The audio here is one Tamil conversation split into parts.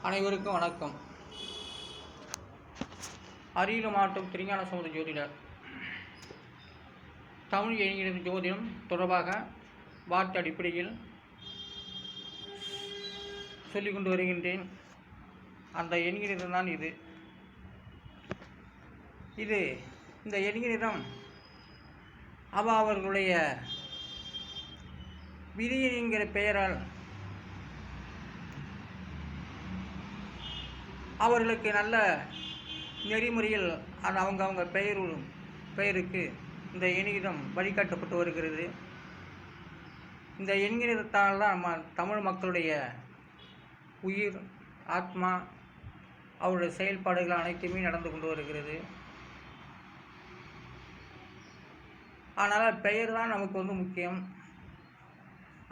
அனைவருக்கும் வணக்கம். அரியலூர் மாவட்டம் திருஞான சமுத ஜோதிடர். தமிழ் எண்கிறது ஜோதிடம் தொடர்பாக வார்த்தை அடிப்படையில் சொல்லிக் கொண்டு வருகின்றேன். அந்த எண்கிறது தான் இந்த எண்கிறம் அவர்களுடைய விதி என்கிற பெயரால் அவர்களுக்கு நல்ல நெறிமுறையில் அவங்க பெயருக்கு இந்த எண்கிறம் வழிகாட்டப்பட்டு வருகிறது. இந்த எண்கிறத்தால் தான் நம்ம தமிழ் மக்களுடைய உயிர், ஆத்மா, அவருடைய செயல்பாடுகள் அனைத்துமே நடந்து கொண்டு வருகிறது. ஆனால் பெயர் தான் நமக்கு முக்கியம்.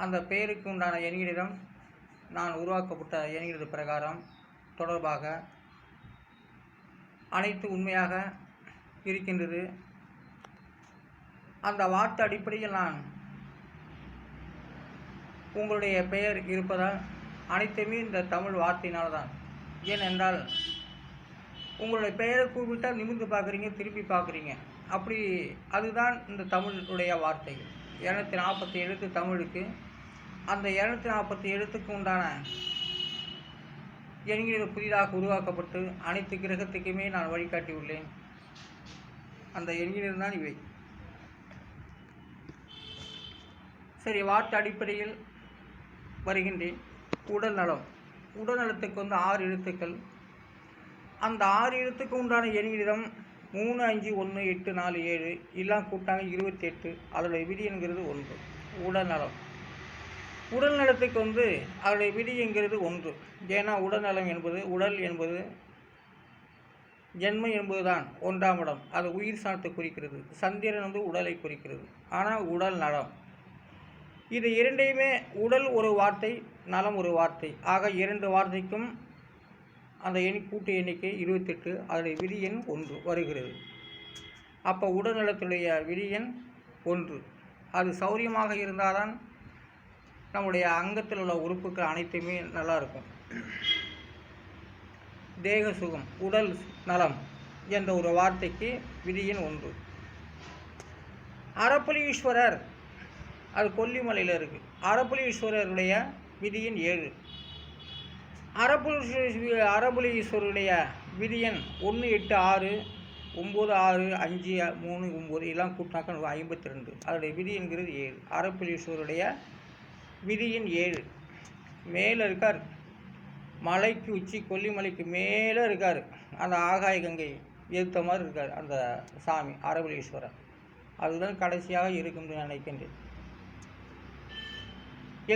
அந்த பெயருக்கு உண்டான எண்கிறம் நான் உருவாக்கப்பட்ட எண்கிறது பிரகாரம் தொடர்பாக அனைத்து உண்மையாக இருக்கின்றது. அந்த வார்த்தை அடிப்படையில் நான் உங்களுடைய பெயர் இருப்பதால் அனைத்துமே இந்த தமிழ் வார்த்தையினால்தான். ஏனென்றால் உங்களுடைய பெயரை கூப்பிட்டால் நிமிர்ந்து பார்க்குறீங்க, திருப்பி பார்க்குறீங்க. அதுதான் இந்த தமிழுடைய வார்த்தைகள். 240 எழுத்து தமிழுக்கு. அந்த 240 எழுத்துக்கு உண்டான என்கிற புதிதாக உருவாக்கப்பட்டு அனைத்து கிரகத்துக்குமே நான் வழிகாட்டியுள்ளேன். அந்த என்கிறது தான் இவை. சரி, வார்த்தை அடிப்படையில் வருகின்றேன். உடல் நலம். உடல் நலத்துக்கு 6 எழுத்துக்கள். அந்த 6 எழுத்துக்கு உண்டான எண்கிறம் 3, 5, 1, 8, 4, 7 எல்லாம் கூட்டாங்க 28. அதோடைய விதி என்கிறது 1. உடல் நலம். உடல் நலத்துக்கு அதோடைய விதி என்கிறது 1. ஏன்னா உடல் நலம் என்பது, உடல் என்பது ஜென்மம் என்பதுதான் 1ஆம் இடம். அது உயிர் சாணத்தை குறிக்கிறது. சந்திரன் உடலை குறிக்கிறது. ஆனால் உடல் நலம் இது இரண்டையுமே, உடல் ஒரு வார்த்தை, நலம் ஒரு வார்த்தை. ஆக 2 வார்த்தைக்கும் அந்த கூட்டு எண்ணிக்கை 28. அதனுடைய விதி எண் 1 வருகிறது. அப்போ உடல் நலத்துடைய விதி எண் 1. அது சௌரியமாக இருந்தால் தான் நம்முடைய அங்கத்தில் உள்ள உறுப்புகள் அனைத்துமே நல்லா இருக்கும். தேக சுகம், உடல் நலம் என்ற ஒரு வார்த்தைக்கு விதி எண் 1. அரப்புலீஸ்வரர், அது கொல்லிமலையில் இருக்குது. அரப்புலீஸ்வரருடைய விதி எண் 7. அரப்புலீஸ்வரருடைய விதி எண் 1, 8, 6, 9, 6, 5, 3, 9 எல்லாம் கூட்டினாக்க 52. அதனுடைய விதி என்கிறது 7. அரப்புலீஸ்வரருடைய விதி எண் 7. மேலே இருக்கார், மலைக்கு உச்சி, கொல்லிமலைக்கு மேலே இருக்கார். அந்த ஆகாய கங்கை எதிர்த்த மாதிரி இருக்கார் அந்த சாமி அரப்புலீஸ்வரர். அதுதான் கடைசியாக இருக்கும்னு நினைக்கின்றேன்.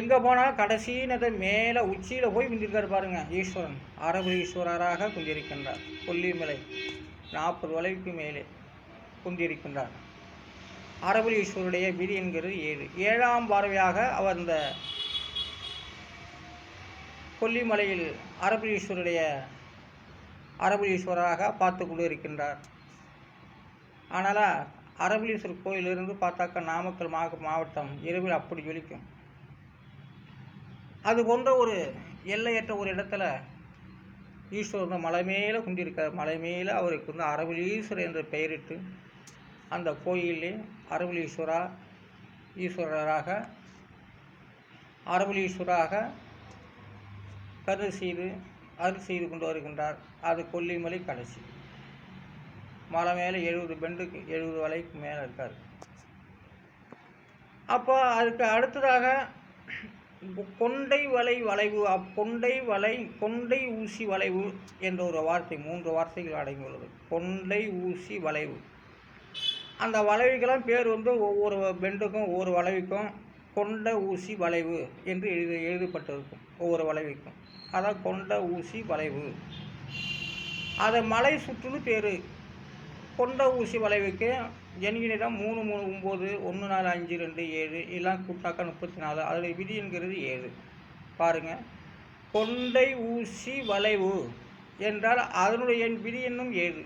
எங்கே போனாலும் கடைசி மேலே உச்சியில் போய் குந்திருக்கார் பாருங்கள். ஈஸ்வரன் அரப்புலீஸ்வரராக குந்திருக்கின்றார். கொல்லிமலை 40 வளைவுக்கு மேலே குந்திருக்கின்றார். அரப்புலீஸ்வருடைய விதி என்கிறது 7. 7ஆம் பார்வையாக அவர் இந்த கொல்லிமலையில் அரப்புலீஸ்வரராக பார்த்து கொண்டு இருக்கின்றார். ஆனால் அரப்புலீஸ்வரர் கோயிலிருந்து பார்த்தாக்க நாமக்கல் மாவட்டம் இரவில் அப்படி ஜொலிக்கும். அது போன்ற ஒரு எல்லையற்ற ஒரு இடத்துல ஈஸ்வரன் மலை மேலே குந்திருக்கார். மலை மேலே அவருக்கு அரப்புலீஸ்வரர் என்ற பெயரிட்டு அந்த கோயிலே அரப்புலீஸ்வரராக அருள் செய்து கொண்டு வருகின்றார். அது கொல்லிமலை கடைசி மலை மேலே 70 பெண்டுக்கு 70 வலைக்கு மேலே இருக்கார். அப்போ அதுக்கு அடுத்ததாக கொண்டை ஊசி வளைவு என்ற ஒரு வார்த்தை, 3 வார்த்தைகள் அடங்கியுள்ளது. கொண்டை ஊசி வளைவு. அந்த வளைவுக்கெல்லாம் பேர் ஒவ்வொரு பெண்டுக்கும் ஒவ்வொரு வளைவுக்கும் கொண்ட ஊசி வளைவு என்று எழுதப்பட்டிருக்கும். ஒவ்வொரு வளைவுக்கும் அதான் கொண்ட ஊசி வளைவு. அதை மலை சுற்றுன்னு பேர். கொண்ட ஊசி வளைவுக்கு எண்கிறம் 3, 3, 9, 1, 4, 5, 2, 7 எல்லாம் கூட்டாக்கா 34. அதோடைய விதி என்கிறது 7. பாருங்கள், கொண்டை ஊசி வளைவு என்றால் அதனுடைய விதி எண்ணும் 7.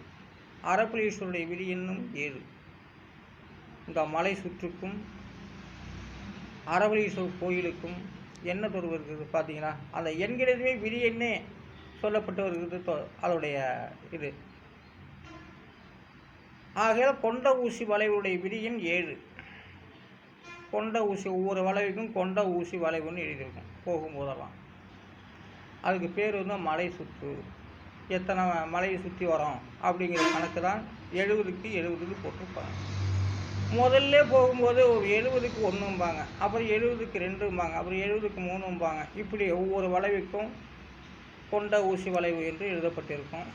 அரப்புலீஸ்வருடைய விதி எண்ணும் 7. இந்த மலை சுற்றுக்கும் அரப்புலீஸ்வரர் கோயிலுக்கும் என்ன தொடர்பு இருக்குது பார்த்தீங்கன்னா, அந்த எண்கிறதுமே விதி எண்ணே சொல்லப்பட்டு வருகிறது அதோடைய இது. ஆகையால் கொண்ட ஊசி வளைவுடைய விதியின் 7. கொண்ட ஊசி ஒவ்வொரு வளைவுக்கும் கொண்ட ஊசி வளைவுன்னு எழுதியிருக்கும் போகும்போதெல்லாம். அதுக்கு பேர் மலை சுற்று. எத்தனை மலையை சுற்றி வரோம் அப்படிங்கிற கணக்கு தான் 70க்கு 70க்கு போட்டிருப்பாங்க. முதல்ல போகும்போது ஒரு 70க்கு 1ம்பாங்க, அப்புறம் 70க்கு 2ம்பாங்க, அப்புறம் 70க்கு 3ம்பாங்க. இப்படி ஒவ்வொரு வளைவுக்கும் கொண்ட ஊசி வளைவு என்று எழுதப்பட்டிருக்கும்.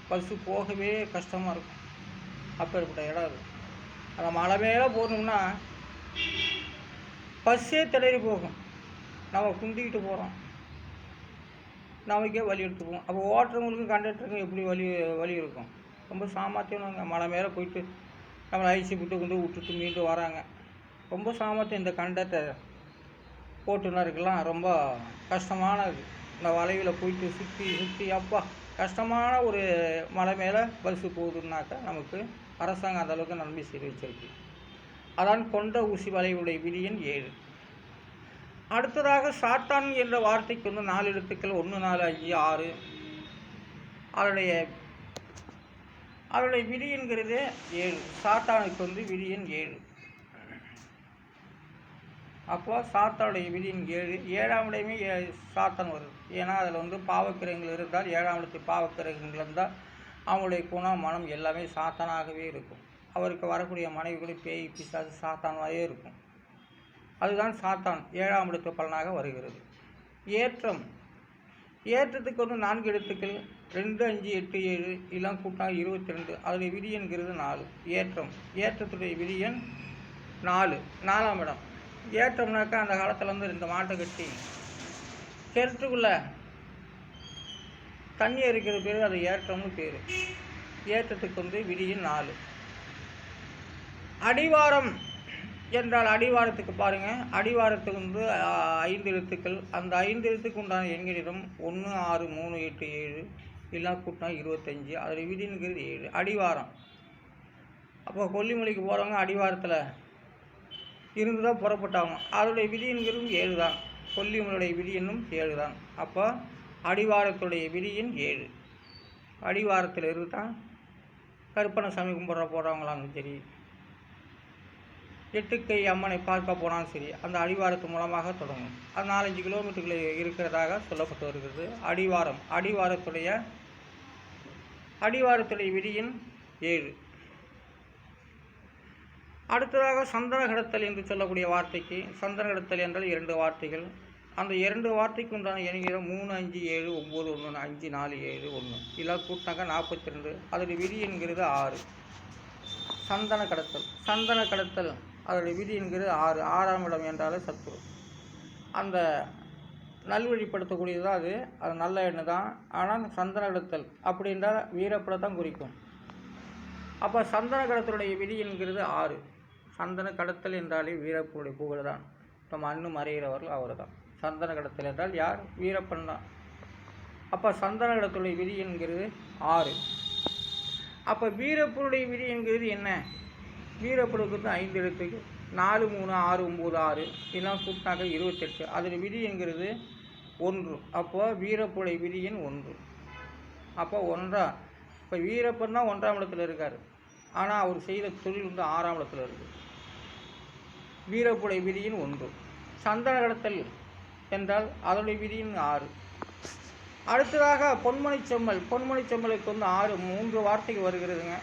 பஸ்ஸு போகவே கஷ்டமாக இருக்கும். அப்பேற்பட்ட இடம் அது. அந்த மலை மேலே போகணும்னா பஸ்ஸே திணறி போகும். நம்ம குந்திக்கிட்டு போகிறோம், நமக்கே வலி எடுத்துக்குவோம். அப்போ ஓட்டுறவங்களுக்கும் கண்டக்டருக்கும் எப்படி வலி இருக்கும்? ரொம்ப சாமர்த்தியம். மலை மேலே போயிட்டு நம்மளை ஐசி விட்டு விட்டுட்டு மீண்டும் வராங்க. ரொம்ப சாமர்த்தியம். இந்த கண்டக்டர் ஓட்டுநருக்கெல்லாம் ரொம்ப கஷ்டமானது. இந்த வளைவில் போயிட்டு சுற்றி அப்பா கஷ்டமான ஒரு மலை மேலே பஸ்ஸு போகுதுன்னாக்கா நமக்கு அரசாங்கம் அந்தளவுக்கு நன்மை செய்து வச்சிருக்கு. அதான் கொண்ட ஊசி வளைவுடைய விதியின் 7. அடுத்ததாக சாத்தான் என்ற வார்த்தைக்கு 4 எழுத்துக்கள் 1 4 5 6. அதனுடைய விதி என்கிறது 7. சாத்தானுக்கு விதியின் 7. அப்போ சாத்தானுடைய விதியின் 7. 7ஆம் இடமே சாத்தான் வருது. ஏன்னா அதில் பாவக்கிரகங்கள் இருந்தால் 7ஆம் இடத்தில் பாவக்கிரகங்கள் இருந்தால் அவங்களுடைய குணம் மனம் எல்லாமே சாத்தானாகவே இருக்கும். அவருக்கு வரக்கூடிய மனைவிகளும் பேய் பிசாசு சாத்தானாகவே இருக்கும். அதுதான் சாத்தான் 7ஆம் இடத்து பலனாக வருகிறது. ஏற்றத்துக்கு 4 எழுத்துக்கள் 2 5 8 7 எல்லாம் கூட்டாக 22. அதனுடைய விதி என்கிறது 4. ஏற்றத்துடைய விதி எண் 4. 4ஆம் இடம். ஏற்றம்னாக்கா அந்த காலத்தில் 2 மாட்டை கட்டி கிணற்றுக்குள்ளே தண்ணி இருக்கிற பேர் அது ஏற்றம்னு பேர். ஏற்றத்துக்கு விதியின் 4. அடிவாரம் என்றால் அடிவாரத்துக்கு பாருங்கள். அடிவாரத்துக்கு 5 எழுத்துக்கள். அந்த 5 எழுத்துக்கு உண்டான எண்களிடம் 1 6 3 8 7 எல்லாம் கூட்டம் 25. அதில் விதிங்கிறது 7. அடிவாரம். அப்போ கொல்லிமலைக்கு போகிறவங்க அடிவாரத்தில் இருந்து தான் புறப்பட்டாங்க. அதோடைய விதிங்கிறது 7 தான். கொல்லிமலையுடைய விதி என்னும் 7 தான். அப்போ அடிவாரத்துடைய விதியின் 7. அடிவாரத்தில் இருந்து தான் கருப்பண சாமி கும்பிட்ற போகிறவங்களாலும் சரி, எட்டுக்கை அம்மனை பார்க்க போனாலும் சரி, அந்த அடிவாரத்து மூலமாக தொடங்கும். அது 4-5 கிலோமீட்டர்கள் இருக்கிறதாக சொல்லப்பட்டு வருகிறது. அடிவாரத்துடைய விதியின் 7. அடுத்ததாக சந்தன கடத்தல் என்று சொல்லக்கூடிய வார்த்தைக்கு, சந்தன கடத்தல் என்றால் 2 வார்த்தைகள். அந்த 2 வார்த்தைக்கு உண்டான எண்ணிக்கையில் 3 5 7 9 1 5 4 7 1 எல்லாம் கூட்டினாக்கா 42. அதோடைய விதி என்கிறது 6. சந்தன கடத்தல் அதோடைய விதி என்கிறது 6. 6ஆம் இடம் என்றாலே சத்துரு. அந்த நல்வழிப்படுத்தக்கூடியது தான் அது நல்ல எண்ணு தான். ஆனால் சந்தன கடத்தல் அப்படின்றால் வீரப்பட தான் குறிக்கும். அப்போ சந்தன கடத்தலுடைய விதி என்கிறது 6. சந்தன கடத்தல் என்றாலே வீரப்பனுடைய புகழ் தான். நம்ம அண்ணன் மறைகிறவர்கள் அவர் தான். சந்தன கடத்தல் என்றால் யார்? வீரப்பன் தான். அப்போ சந்தன கடத்தலுடைய விதி என்கிறது 6. அப்போ வீரப்பனுடைய விதி என்கிறது என்ன? வீரப்பனுக்கு 5 எழுத்துக்கு 4 3 6 9 6 எல்லாம் கூட்டினாக்க 28. அதில் விதி என்கிறது 1. அப்போது வீரப்புடைய விதி எண் 1. அப்போ 1. இப்போ வீரப்பன் தான் 1ஆம் இடத்துல இருக்கார். ஆனால் அவர் செய்த தொழில் 6ஆம் இடத்துல இருக்குது. வீரப்புடைய விதியின் 1. சந்தன கடத்தல் என்றால் அதனுடைய விதியின் 6. அடுத்ததாக பொன்மணிச்செம்மல். பொன்மணிச்செம்மலுக்கு 3 வார்த்தைகள் வருகிறதுங்க.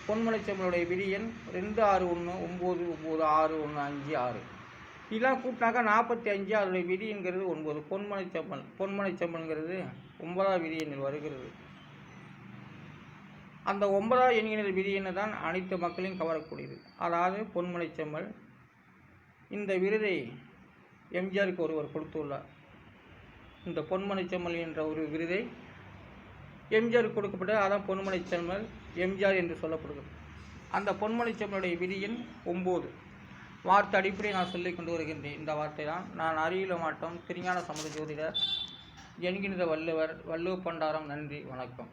பொன்மணிச்செம்மலுடைய விதி எண் 2 6 1 9 9 6 1 5 6 இதெல்லாம் கூட்டினாக்கா 45. அதனுடைய விதி என்கிறது 9. பொன்மணிச்செம்மல்ங்கிறது 9ஆம் விதி எண்ணில் வருகிறது. அந்த 9ஆம் எண்ணினர் விதி எண்ணு தான் அனைத்து மக்களையும் கவரக்கூடியது. அதாவது பொன்மணிச்செம்மல். இந்த விருதை எம்ஜிஆருக்கு ஒருவர் கொடுத்துள்ளார். இந்த பொன்மணிச்செம்மல் என்ற ஒரு விருதை எம்ஜிஆருக்கு கொடுக்கப்பட்ட, அதான் பொன்மணிச்செம்மல் எம்ஜிஆர் என்று சொல்லப்படுகிறது. அந்த பொன்மணிச்செம்மலுடைய விதி எண் 9. வார்த்தை அடிப்படையை நான் சொல்லிக் கொண்டு வருகின்றேன். இந்த வார்த்தை தான். நான் அறியல மாட்டோம் திருஞான சம்பந்த ஜோதிடர் என்கின்ற வள்ளுவ பண்டாரம். நன்றி, வணக்கம்.